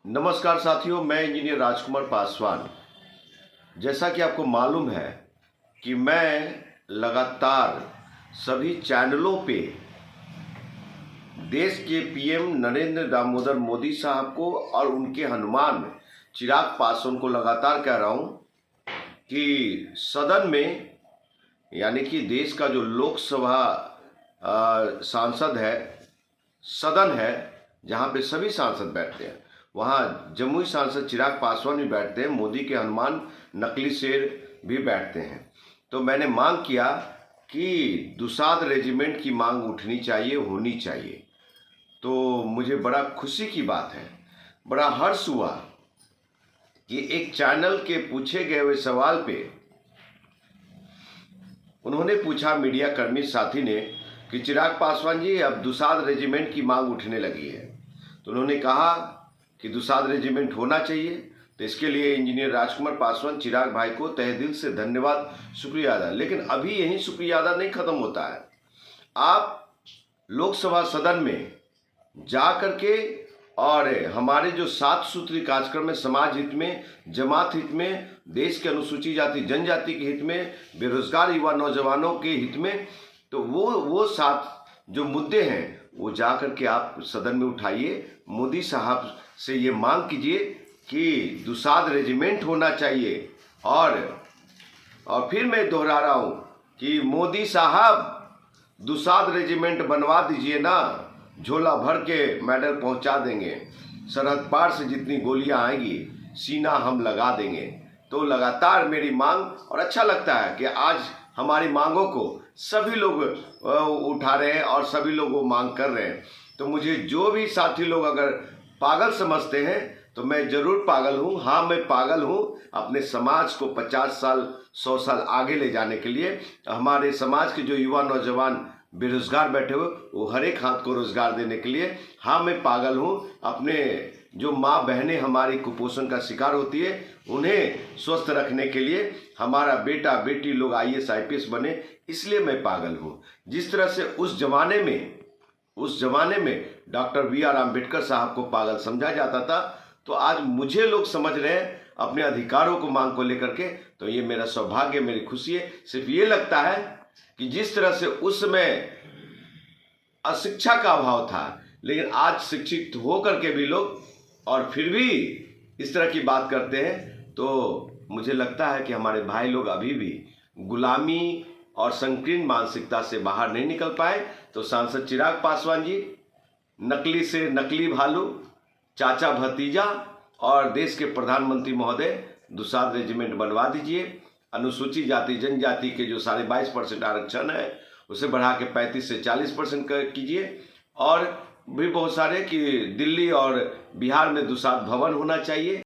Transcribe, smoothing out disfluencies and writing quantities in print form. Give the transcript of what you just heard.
नमस्कार साथियों, मैं इंजीनियर राजकुमार पासवान। जैसा कि आपको मालूम है कि मैं लगातार सभी चैनलों पे देश के पीएम नरेंद्र दामोदर मोदी साहब को और उनके हनुमान चिराग पासवान को लगातार कह रहा हूँ कि सदन में, यानी कि देश का जो लोकसभा सांसद है, सदन है जहाँ पे सभी सांसद बैठते हैं, वहाँ जमुई सांसद चिराग पासवान भी बैठते हैं, मोदी के हनुमान नकली शेर भी बैठते हैं। तो मैंने मांग किया कि दुसाध रेजिमेंट की मांग उठनी चाहिए, होनी चाहिए। तो मुझे बड़ा खुशी की बात है, बड़ा हर्ष हुआ कि एक चैनल के पूछे गए हुए सवाल पे उन्होंने पूछा, मीडिया कर्मी साथी ने, कि चिराग पासवान जी अब दुसाध रेजिमेंट की मांग उठने लगी है। तो उन्होंने कहा कि दुसाध रेजिमेंट होना चाहिए। तो इसके लिए इंजीनियर राजकुमार पासवान चिराग भाई को तहे दिल से धन्यवाद, शुक्रिया अदा। लेकिन अभी यही शुक्रिया अदा नहीं खत्म होता है। आप लोकसभा सदन में जा करके और हमारे जो 7 सूत्री कार्यक्रम में, समाज हित में, जमात हित में, देश के अनुसूचित जाति जनजाति के हित में, बेरोजगार युवा नौजवानों के हित में, तो वो 7 जो मुद्दे हैं वो जा करके आप सदन में उठाइए। मोदी साहब से ये मांग कीजिए कि दुसाध रेजिमेंट होना चाहिए। और फिर मैं दोहरा रहा हूँ कि मोदी साहब दुसाध रेजिमेंट बनवा दीजिए ना, झोला भर के मेडल पहुंचा देंगे। सरहद पार से जितनी गोलियां आएंगी सीना हम लगा देंगे। तो लगातार मेरी मांग, और अच्छा लगता है कि आज हमारी मांगों को सभी लोग उठा रहे हैं और सभी लोग वो मांग कर रहे हैं। तो मुझे जो भी साथी लोग अगर पागल समझते हैं तो मैं जरूर पागल हूँ। हाँ, मैं पागल हूँ अपने समाज को 50 साल 100 साल आगे ले जाने के लिए। हमारे समाज के जो युवा नौजवान बेरोजगार बैठे हुए, वो हर एक हाथ को रोजगार देने के लिए। हाँ, मैं पागल हूँ अपने जो माँ बहनें हमारी कुपोषण का शिकार होती है उन्हें स्वस्थ रखने के लिए। हमारा बेटा बेटी लोग IAS IPS बने, इसलिए मैं पागल हूँ। जिस तरह से उस जमाने में डॉक्टर BR अम्बेडकर साहब को पागल समझा जाता था, तो आज मुझे लोग समझ रहे हैं अपने अधिकारों को मांग को लेकर के। तो ये मेरा सौभाग्य, मेरी खुशी है। सिर्फ ये लगता है कि जिस तरह से उस समय अशिक्षा का अभाव था, लेकिन आज शिक्षित हो करके भी लोग और फिर भी इस तरह की बात करते हैं, तो मुझे लगता है कि हमारे भाई लोग अभी भी गुलामी और संकीर्ण मानसिकता से बाहर नहीं निकल पाए। तो सांसद चिराग पासवान जी, नकली से नकली भालू, चाचा भतीजा और देश के प्रधानमंत्री महोदय, दुसाध रेजिमेंट बनवा दीजिए। अनुसूचित जाति जनजाति के जो 22.5% आरक्षण है उसे बढ़ा के 35 से 40% कीजिए। और भी बहुत सारे कि दिल्ली और बिहार में दुसाध भवन होना चाहिए।